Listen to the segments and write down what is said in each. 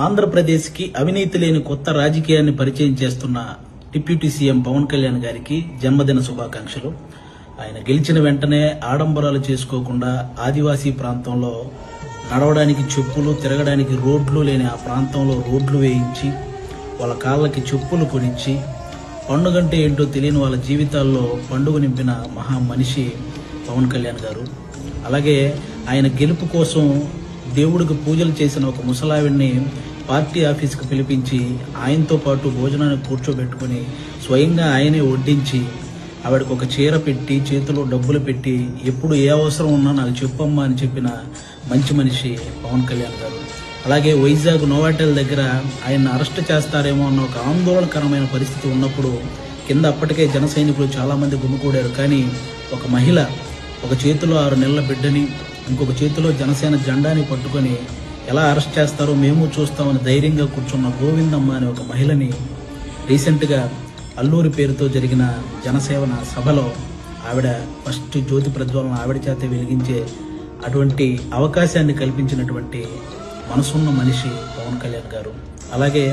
ఆంధ్రప్రదేశ్కి అవినీతి లేని కొత్త రాజకీయాన్ని పరిచయం చేస్తున్న డిప్యూటీ సీఎం పవన్ కళ్యాణ్ గారికి జన్మదిన శుభాకాంక్షలు. ఆయన గెలిచిన వెంటనే ఆడంబరాలు చేసుకోకుండా ఆదివాసీ ప్రాంతంలో నడవడానికి చెప్పులు, తిరగడానికి రోడ్లు లేని ఆ ప్రాంతంలో రోడ్లు వేయించి వాళ్ళ కాళ్ళకి చెప్పులు కొనిచ్చి పండుగంటే ఏంటో తెలియని వాళ్ళ జీవితాల్లో పండుగ నింపిన మహా మనిషి పవన్ కళ్యాణ్ గారు. అలాగే ఆయన గెలుపు కోసం దేవుడికి పూజలు చేసిన ఒక ముసలావిడిని పార్టీ ఆఫీస్కి పిలిపించి ఆయనతో పాటు భోజనానికి కూర్చోబెట్టుకుని స్వయంగా ఆయనే వడ్డించి ఆవిడకు ఒక చీర పెట్టి చేతిలో డబ్బులు పెట్టి ఎప్పుడు ఏ అవసరం ఉన్నా నాకు చెప్పమ్మా అని చెప్పిన మంచి మనిషి పవన్ కళ్యాణ్ గారు. అలాగే వైజాగ్ నోవాటెల్ దగ్గర ఆయన అరెస్ట్ చేస్తారేమో అన్న ఒక ఆందోళనకరమైన పరిస్థితి ఉన్నప్పుడు కింద అప్పటికే జన సైనికులు చాలామంది గుమికూడారు. కానీ ఒక మహిళ ఒక చేతిలో 6 నెలల బిడ్డని ఇంకొక చేతిలో జనసేన జెండాని పట్టుకొని ఎలా అరెస్ట్ చేస్తారో మేము చూస్తామని ధైర్యంగా కూర్చున్న గోవిందమ్మ అనే ఒక మహిళని రీసెంట్గా అల్లూరి పేరుతో జరిగిన జనసేన సభలో ఆవిడ ఫస్ట్ జ్యోతి ప్రజ్వలన ఆవిడ చేత వెలిగించే అటువంటి అవకాశాన్ని కల్పించినటువంటి మనసున్న మనిషి పవన్ కళ్యాణ్ గారు. అలాగే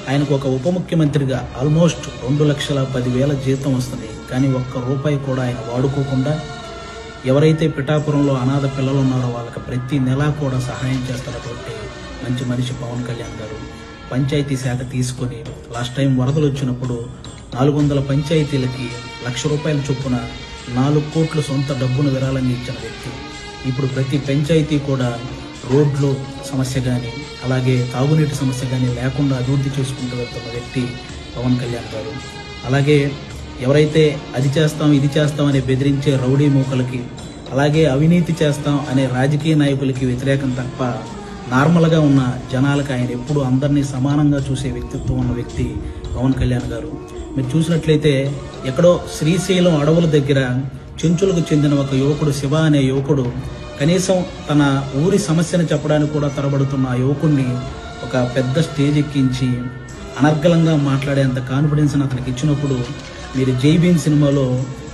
ఆయనకు ఒక ఉప ముఖ్యమంత్రిగా ఆల్మోస్ట్ 2,10,000 జీతం వస్తుంది. కానీ ఒక్క రూపాయి కూడా ఆయన వాడుకోకుండా ఎవరైతే పిఠాపురంలో అనాథ పిల్లలు ఉన్నారో వాళ్ళకి ప్రతి నెలా కూడా సహాయం చేస్తున్నటువంటి మంచి మనిషి పవన్ కళ్యాణ్ గారు. పంచాయతీ శాఖ తీసుకొని లాస్ట్ టైం వరదలు వచ్చినప్పుడు 400 పంచాయతీలకి ₹1,00,000 చొప్పున 4 కోట్ల సొంత డబ్బును విరాళంగా ఇచ్చిన వ్యక్తి. ఇప్పుడు ప్రతి పంచాయతీ కూడా రోడ్లు సమస్య కానీ అలాగే తాగునీటి సమస్య కానీ లేకుండా అభివృద్ధి చేసుకుంటూ వెళ్తున్న వ్యక్తి పవన్ కళ్యాణ్ గారు. అలాగే ఎవరైతే అది చేస్తాం ఇది చేస్తాం అనే బెదిరించే రౌడీ మూకలకి అలాగే అవినీతి చేస్తాం అనే రాజకీయ నాయకులకి వ్యతిరేకం తప్ప నార్మల్గా ఉన్న జనాలకు ఆయన ఎప్పుడు అందరినీ సమానంగా చూసే వ్యక్తిత్వం ఉన్న వ్యక్తి పవన్ కళ్యాణ్ గారు. మీరు చూసినట్లయితే ఎక్కడో శ్రీశైలం అడవుల దగ్గర చెంచులకు చెందిన ఒక యువకుడు శివ అనే యువకుడు కనీసం తన ఊరి సమస్యను చెప్పడానికి కూడా తరబడుతున్న ఆ యువకుడిని ఒక పెద్ద స్టేజ్ ఎక్కించి అనర్గళంగా మాట్లాడేంత కాన్ఫిడెన్స్ని అతనికి ఇచ్చినప్పుడు మీరు జై భీమ్ సినిమాలో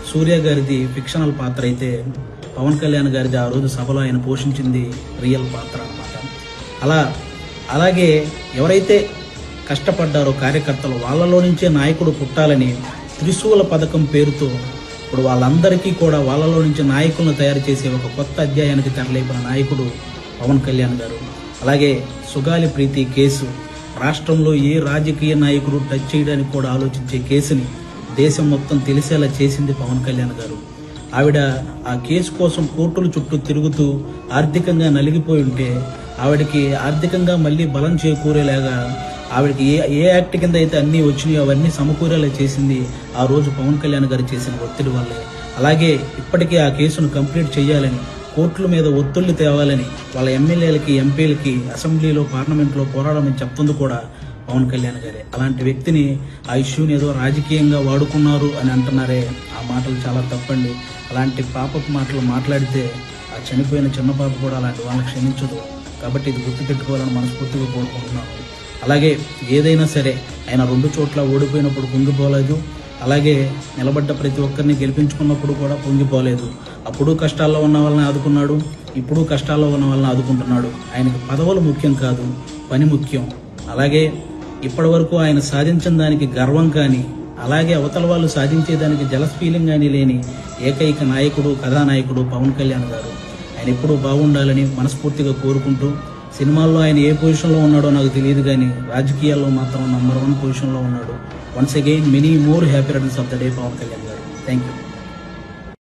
సూర్య గారిది ఫిక్షనల్ పాత్ర అయితే పవన్ కళ్యాణ్ గారిది ఆ రోజు సభలో ఆయన పోషించింది రియల్ పాత్ర అన్నమాట. అలాగే ఎవరైతే కష్టపడ్డారో కార్యకర్తలు వాళ్ళలో నుంచే నాయకుడు పుట్టాలని త్రిశూల పథకం పేరుతో ఇప్పుడు వాళ్ళందరికీ కూడా వాళ్ళలో నుంచి నాయకులను తయారు చేసే ఒక కొత్త అధ్యాయానికి తెరలేపిన నాయకుడు పవన్ కళ్యాణ్ గారు. అలాగే సుగాలి ప్రీతి కేసు రాష్ట్రంలో ఏ రాజకీయ నాయకుడు టచ్ చేయడానికి కూడా ఆలోచించే కేసుని దేశం మొత్తం తెలిసేలా చేసింది పవన్ కళ్యాణ్ గారు. ఆవిడ ఆ కేసు కోసం కోర్టుల చుట్టూ తిరుగుతూ ఆర్థికంగా నలిగిపోయి ఉంటే ఆవిడకి ఆర్థికంగా మళ్ళీ బలం చేకూరేలాగా ఆవిడకి ఏ యాక్ట్ కింద అయితే అన్నీ వచ్చినాయో అవన్నీ సమకూరేలా చేసింది ఆ రోజు పవన్ కళ్యాణ్ గారు చేసిన ఒత్తిడి వల్లే. అలాగే ఇప్పటికీ ఆ కేసును కంప్లీట్ చేయాలని కోర్టుల మీద ఒత్తిళ్లు తేవాలని వాళ్ళ ఎమ్మెల్యేలకి ఎంపీలకి అసెంబ్లీలో పార్లమెంట్లో పోరాడమని చెప్తుంది కూడా పవన్ కళ్యాణ్ గారే. అలాంటి వ్యక్తిని ఆ ఇష్యూని ఏదో రాజకీయంగా వాడుకున్నారు అని అంటున్నారే, ఆ మాటలు చాలా తప్పండి. అలాంటి పాపపు మాటలు మాట్లాడితే ఆ చనిపోయిన చిన్న పాప కూడా అలాంటి వాళ్ళని క్షమించదు. కాబట్టి ఇది గుర్తుపెట్టుకోవాలని మనస్ఫూర్తిగా కోరుకుంటున్నాను. అలాగే ఏదైనా సరే ఆయన 2 చోట్ల ఓడిపోయినప్పుడు పొంగిపోలేదు. అలాగే నిలబడ్డ ప్రతి ఒక్కరిని గెలిపించుకున్నప్పుడు కూడా పొంగిపోలేదు. అప్పుడు కష్టాల్లో ఉన్న వాళ్ళని ఆదుకున్నాడు, ఇప్పుడు కష్టాల్లో ఉన్న వాళ్ళని ఆదుకుంటున్నాడు. ఆయనకి పదవులు ముఖ్యం కాదు, పని ముఖ్యం. అలాగే ఇప్పటి వరకు ఆయన సాధించిన దానికి గర్వం కానీ అలాగే అవతల వాళ్ళు సాధించేదానికి జలస్ ఫీలింగ్ కానీ లేని ఏకైక నాయకుడు కథానాయకుడు పవన్ కళ్యాణ్ గారు. ఆయన ఎప్పుడూ బాగుండాలని మనస్ఫూర్తిగా కోరుకుంటూ సినిమాల్లో ఆయన ఏ పొజిషన్లో ఉన్నాడో నాకు తెలియదు కానీ రాజకీయాల్లో మాత్రం నంబర్ 1 పొజిషన్లో ఉన్నాడు. Once again many more happy returns of the day Pawan Kalyan గారు. Thank you.